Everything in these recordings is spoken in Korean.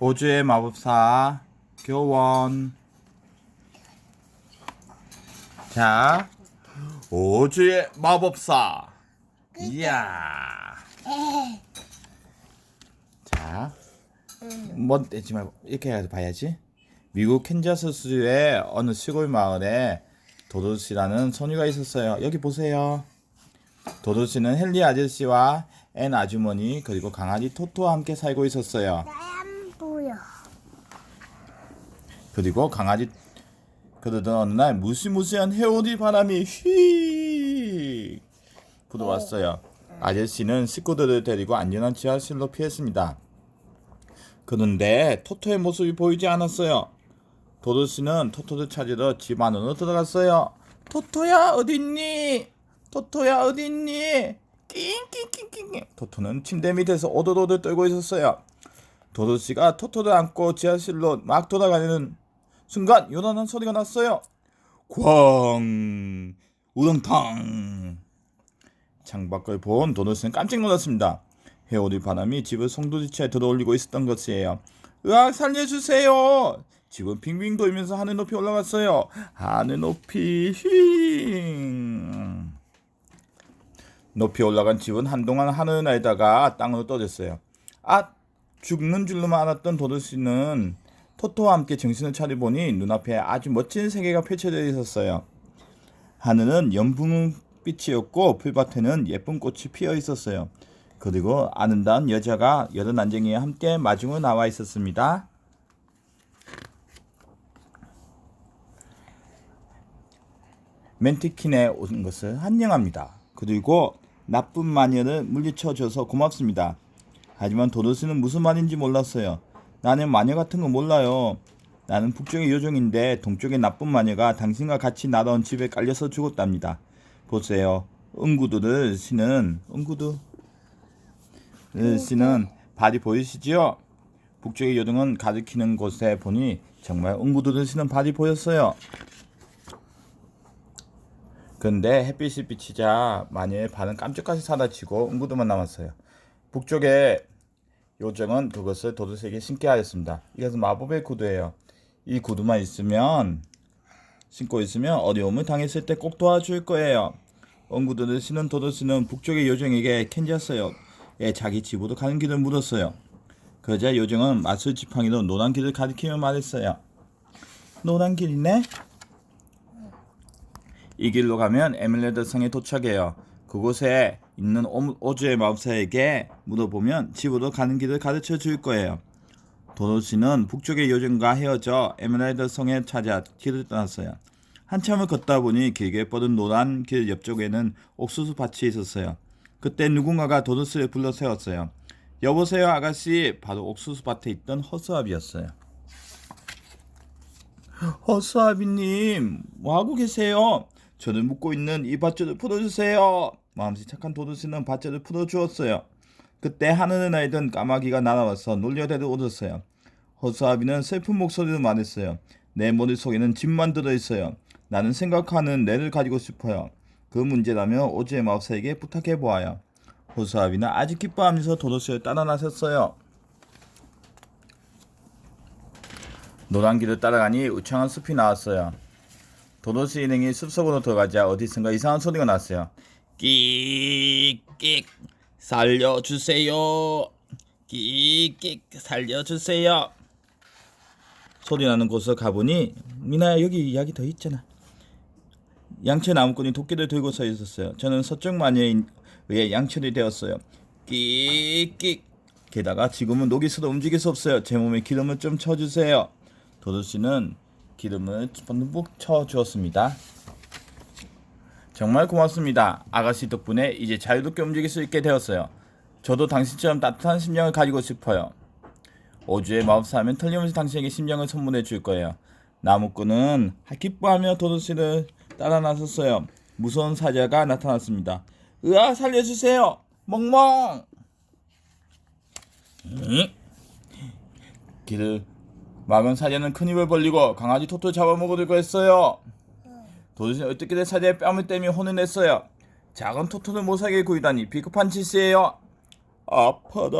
오즈의 마법사 교원. 자, 오즈의 마법사. 이야. 자, 뭐 떼지 말고 이렇게 해서 봐야지. 미국 캔자스주의 어느 시골 마을에 도도씨라는 소녀가 있었어요. 여기 보세요. 도도씨는 헨리 아저씨와 앤 아주머니 그리고 강아지 토토와 함께 살고 있었어요. 안 보여. 그리고 그러던 어느 날 무시무시한 해오리 바람이 휙 불어왔어요. 아저씨는 식구들을 데리고 안전한 지하실로 피했습니다. 그런데 토토의 모습이 보이지 않았어요. 도도씨는 토토를 찾으러 집 안으로 들어갔어요. 토토야 어딨니? 토토야 어딨니? 낑낑낑낑. 토토는 침대 밑에서 오돌오돌 떨고 있었어요. 도도씨가 토토를 안고 지하실로 막 돌아가는 순간 요란한 소리가 났어요. 쾅 우렁탕. 창밖을 본 도도씨는 깜짝 놀랐습니다. 해오리 바람이 집을 송두리째 들어올리고 있었던 것이에요. 으악 살려주세요. 집은 빙빙 돌면서 하늘 높이 올라갔어요. 하늘 높이 휘. 높이 올라간 집은 한동안 하늘을 날다가 땅으로 떨어졌어요. 아! 죽는 줄로만 알았던 도도씨는 토토와 함께 정신을 차려보니 눈앞에 아주 멋진 세계가 펼쳐져 있었어요. 하늘은 연분빛이었고 풀밭에는 예쁜 꽃이 피어 있었어요. 그리고 아름다운 여자가 여러 난쟁이와 함께 마중으로 나와 있었습니다. 멘티킨에 온 것을 환영합니다. 그리고 나쁜 마녀를 물리쳐줘서 고맙습니다. 하지만 도도씨는 무슨 말인지 몰랐어요. 나는 마녀 같은 거 몰라요. 나는 북쪽의 요정인데 동쪽의 나쁜 마녀가 당신과 같이 날아온 집에 깔려서 죽었답니다. 보세요. 응구두를 씨는 발이 보이시지요? 북쪽의 요정은 가리키는 곳에 보니 정말 응구두를 씨는 발이 보였어요. 그런데 햇빛이 비치자 마녀의 발은 깜짝같이 사라지고 응구두만 남았어요. 북쪽의 요정은 그것을 도도새에게 신게 하였습니다. 이것은 마법의 구두예요. 이 구두만 신고 있으면 어려움을 당했을 때 꼭 도와줄 거예요. 응구두를 신은 도도씨는 북쪽의 요정에게 캔자스에 자기 집으로 가는 길을 물었어요. 그러자 요정은 마술 지팡이로 노란 길을 가리키며 말했어요. 노란 길이네? 이 길로 가면 에메랄드 성에 도착해요. 그곳에 있는 오즈의 마법사에게 물어보면 집으로 가는 길을 가르쳐 줄 거예요. 도도씨는 북쪽의 요정과 헤어져 에메랄드 성에 찾아 길을 떠났어요. 한참을 걷다 보니 길게 뻗은 노란 길 옆쪽에는 옥수수 밭이 있었어요. 그때 누군가가 도도씨를 불러 세웠어요. 여보세요 아가씨. 바로 옥수수 밭에 있던 허수아비였어요. 허수아비님 뭐하고 계세요? 저를 묶고 있는 이 밧줄을 풀어주세요. 마음씨 착한 도도씨는 밧줄을 풀어주었어요. 그때 하늘을 날던 까마귀가 날아와서 놀려대도 오졌어요. 허수아비는 슬픈 목소리로 말했어요. 내 머릿속에는 집만 들어있어요. 나는 생각하는 뇌를 가지고 싶어요. 그 문제라면 오즈의 마법사에게 부탁해보아요. 허수아비는 아주 기뻐하면서 도도씨를 따라 나섰어요. 노란 길을 따라가니 우창한 숲이 나왔어요. 도도씨 일행이 숲속으로 들어가자 어디선가 이상한 소리가 났어요. 끽끽 살려주세요. 끽끽 살려주세요. 소리 나는 곳을 가보니 미나야 여기 이야기 더 있잖아. 양철 나무꾼이 도끼를 들고 서 있었어요. 저는 서쪽 마녀에 의해 양철이 되었어요. 끽끽 게다가 지금은 녹이 슬어 움직일 수 없어요. 제 몸에 기름을 좀 쳐주세요. 도도씨는 기름을 듬뿍 쳐주었습니다. 정말 고맙습니다. 아가씨 덕분에 이제 자유롭게 움직일 수 있게 되었어요. 저도 당신처럼 따뜻한 심장을 가지고 싶어요. 오즈의 마법사하면 틀림없이 당신에게 심장을 선물해 줄 거예요. 나무꾼은 기뻐하며 도도씨를 따라 나섰어요. 무서운 사자가 나타났습니다. 으아 살려주세요. 멍멍. 길을 막은 사자는 큰 입을 벌리고 강아지 토토를 잡아먹으려고 했어요. 도도씨는 어떻게든 사자의 뺨을 떼며 혼을 냈어요. 작은 토토를 못살게 구이다니 비겁한 짓이에요. 아파라.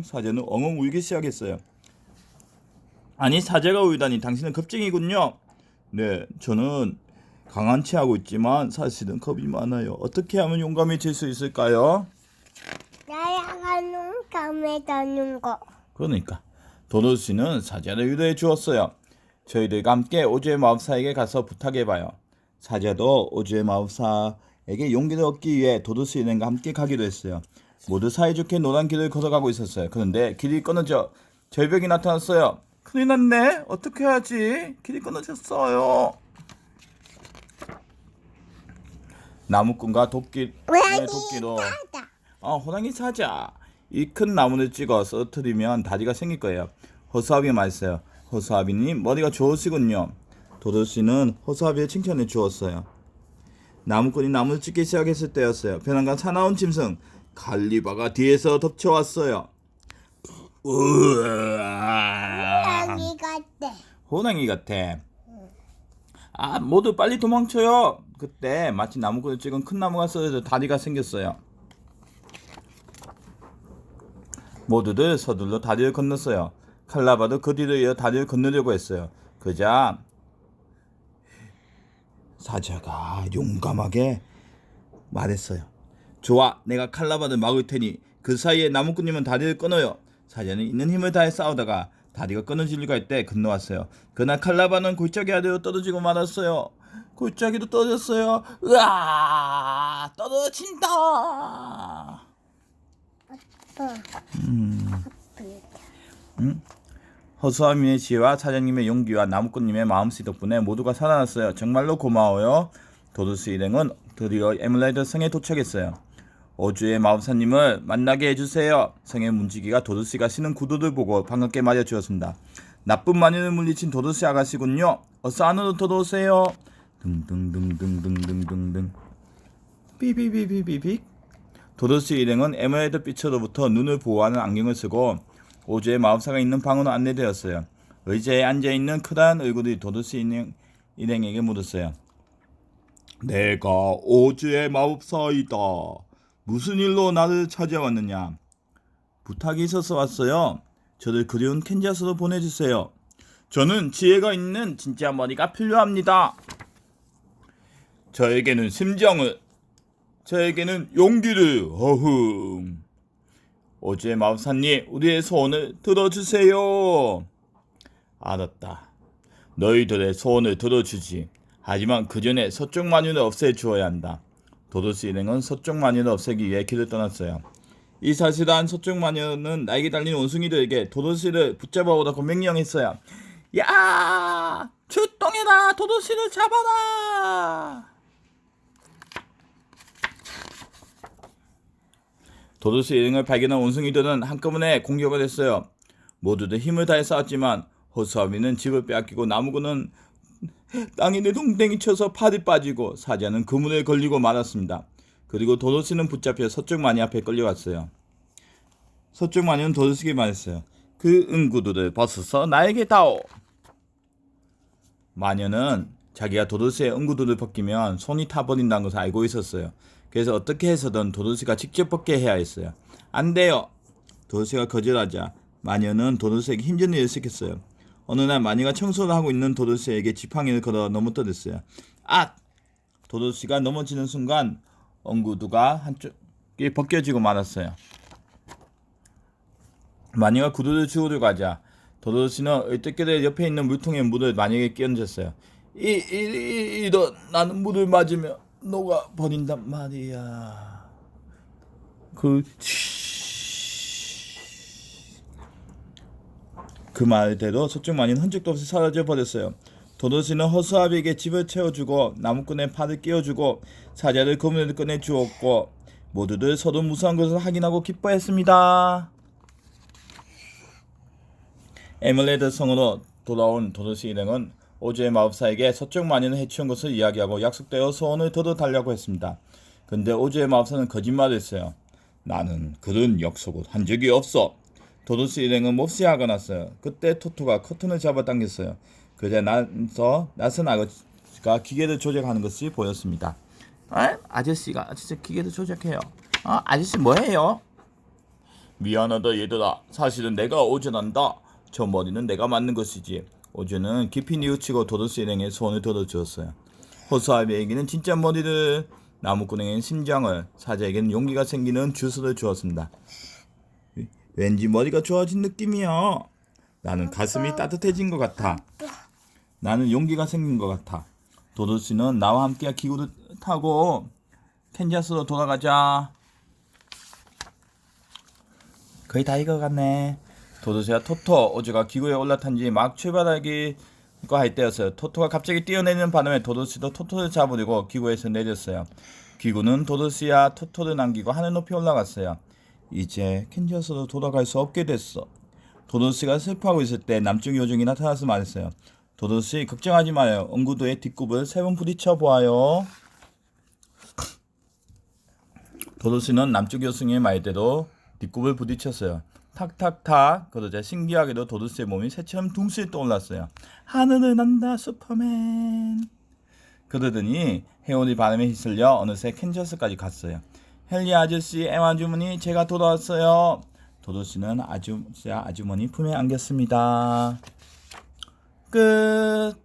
사자는 엉엉 울기 시작했어요. 아니, 사자가 울다니 당신은 겁쟁이군요. 네, 저는 강한 체하고 있지만 사실은 겁이 많아요. 어떻게 하면 용감해질 수 있을까요? 날아가는 감에 닿는 거. 그러니까 도도씨는 사자를 유도해 주었어요. 저희들과 함께 오즈의 마법사에게 가서 부탁해봐요. 사자도 오즈의 마법사에게 용기를 얻기 위해 도도씨 일행과 함께 가기로 했어요. 모두 사이좋게 노란 길을 걸어가고 있었어요. 그런데 길이 끊어져 절벽이 나타났어요. 큰일 났네. 어떻게 해야지? 길이 끊어졌어요. 나무꾼과 도끼로 호랑이 사자. 이 큰 나무를 찍어 쓰러뜨리면 다리가 생길 거예요. 허수아비가 말했어요. 허수아비님 머리가 좋으시군요. 도도씨는 허수아비의 칭찬해 주었어요. 나무꾼이 나무를 찍기 시작했을 때였어요. 배낭과 사나운 짐승 갈리바가 뒤에서 덮쳐왔어요. 호랑이 같대. 호랑이 같아. 아, 모두 빨리 도망쳐요. 그때 마치 나무꾼을 찍은 큰 나무가 쓰러져 다리가 생겼어요. 모두들 서둘러 다리를 건넜어요. 칼라바도 그 뒤를 이어 다리를 건너려고 했어요. 그자 사자가 용감하게 말했어요. 좋아, 내가 칼라바를 막을 테니 그 사이에 나무꾼님은 다리를 끊어요. 사자는 있는 힘을 다해 싸우다가 다리가 끊어지려고 할 때 건너왔어요. 그날 칼라바는 골짜기 아래로 떨어지고 말았어요. 골짜기도 떨어졌어요. 으아, 떨어진다. 허수아비의 지혜와 사장님의 용기와 나무꾼님의 마음씨 덕분에 모두가 살아났어요. 정말로 고마워요. 도도씨 일행은 드디어 에merald 성에 도착했어요. 오즈의 마법사님을 만나게 해주세요. 성의 문지기가 도도씨가 신은 구두를 보고 반갑게 맞아주었습니다. 나쁜 마녀를 물리친 도도씨 아가씨군요. 어서 안으로 들어오세요. 등등등등등등등등 삐비비비비빅. 도도씨 일행은 에메랄드 빛으로부터 눈을 보호하는 안경을 쓰고 오즈의 마법사가 있는 방으로 안내되었어요. 의자에 앉아있는 크다란 얼굴이 도도씨 일행에게 묻었어요. 내가 오즈의 마법사이다. 무슨 일로 나를 찾아왔느냐? 부탁이 있어서 왔어요. 저를 그리운 캔자스로 보내주세요. 저는 지혜가 있는 진짜 머리가 필요합니다. 저에게는 심정을, 저에게는 용기를. 어흥. 오즈의 마법사님, 우리의 소원을 들어주세요. 알았다. 너희들의 소원을 들어주지. 하지만 그 전에 서쪽 마녀를 없애주어야 한다. 도도씨 일행은 서쪽 마녀를 없애기 위해 길을 떠났어요. 이 사실을 안 서쪽 마녀는 날개 달린 원숭이들에게 도도씨를 붙잡아오라고 명령했어요. 야! 출동해라! 도도씨를 잡아라! 도도씨 일행을 발견한 원숭이들은 한꺼번에 공격을 했어요. 모두들 힘을 다해 싸웠지만 허수아비는 집을 빼앗기고 나무꾼은 땅에 내동댕이 쳐서 팔이 빠지고 사자는 그물에 걸리고 말았습니다. 그리고 도도씨는 붙잡혀 서쪽 마녀 앞에 끌려갔어요. 서쪽 마녀는 도도씨에게 말했어요. 그 응구두를 벗어서 나에게 다오. 마녀는 자기가 도도씨의 응구두를 벗기면 손이 타버린다는 것을 알고 있었어요. 그래서 어떻게 해서든 도도씨가 직접 벗게 해야 했어요. 안 돼요. 도도씨가 거절하자 마녀는 도도씨에게 힘든 일을 시켰어요. 어느 날 마녀가 청소를 하고 있는 도도씨에게 지팡이를 걸어 넘어뜨렸어요. 아! 도도씨가 넘어지는 순간 엉구두가 한쪽이 벗겨지고 말았어요. 마녀가 구두를 주우려고 하자 도도씨는 얼뜻결에 옆에 있는 물통에 물을 마녀에게 끼얹었어요. 이런 나는 물을 맞으며 녹아 버린단 말이야. 그 말대로 서쪽 마녀는 흔적도 없이 사라져 버렸어요. 도도씨는 허수아비에게 집을 채워주고 나무꾼의 팔을 끼워주고 사자를 그물에 꺼내 주었고 모두들 서로 무사한 것을 확인하고 기뻐했습니다. 에merald 성으로 돌아온 도도씨 일행은 오즈의 마법사에게 서쪽 마녀를 해치운 것을 이야기하고 약속대로 소원을 들어달라고 했습니다. 근데 오즈의 마법사는 거짓말을 했어요. 나는 그런 약속을 한 적이 없어. 도도씨 일행은 몹시 화가 났어요. 그때 토토가 커튼을 잡아당겼어요. 그제 나서 낯선 아저씨가 기계를 조작하는 것이 보였습니다. 아저씨가 진짜 기계를 조작해요. 아저씨 뭐해요? 미안하다 얘들아. 사실은 내가 오전한다. 저 머리는 내가 만든 것이지. 오전은 깊이 뉘우치고 도도스 일행의 소원을 들어주었어요. 호수아비에게는 진짜 머리를, 나무꾼에게는 심장을, 사자에게는 용기가 생기는 주스를 주었습니다. 왠지 머리가 좋아진 느낌이야. 나는 가슴이 따뜻해진 것 같아. 나는 용기가 생긴 것 같아. 도도스는 나와 함께 기구를 타고 캔자스로 돌아가자. 거의 다 익어갔네. 도도새와 토토 오즈가 기구에 올라탄 지 막 출발하기가 할 때였어요. 토토가 갑자기 뛰어내리는 바람에 도도새도 토토를 잡으려고 기구에서 내렸어요. 기구는 도도새와 토토를 남기고 하늘 높이 올라갔어요. 이제 캔자스로 돌아갈 수 없게 됐어. 도도새가 슬퍼하고 있을 때 남쪽 요정이 나타나서 말했어요. 도도새 걱정하지 마요. 응구도의 뒷굽을 3번 부딪혀 보아요. 도도새는 남쪽 요정의 말대로 뒷굽을 부딪혔어요. 탁탁탁. 그러자 신기하게도 도도새의 몸이 새처럼 둥실 떠올랐어요. 하늘을 난다 슈퍼맨. 그러더니 해오리 바람에 휩쓸려 어느새 캔자스까지 갔어요. 헨리 아저씨, 엠 아주머니, 제가 돌아왔어요. 도도새는 아주머니 품에 안겼습니다. 끝.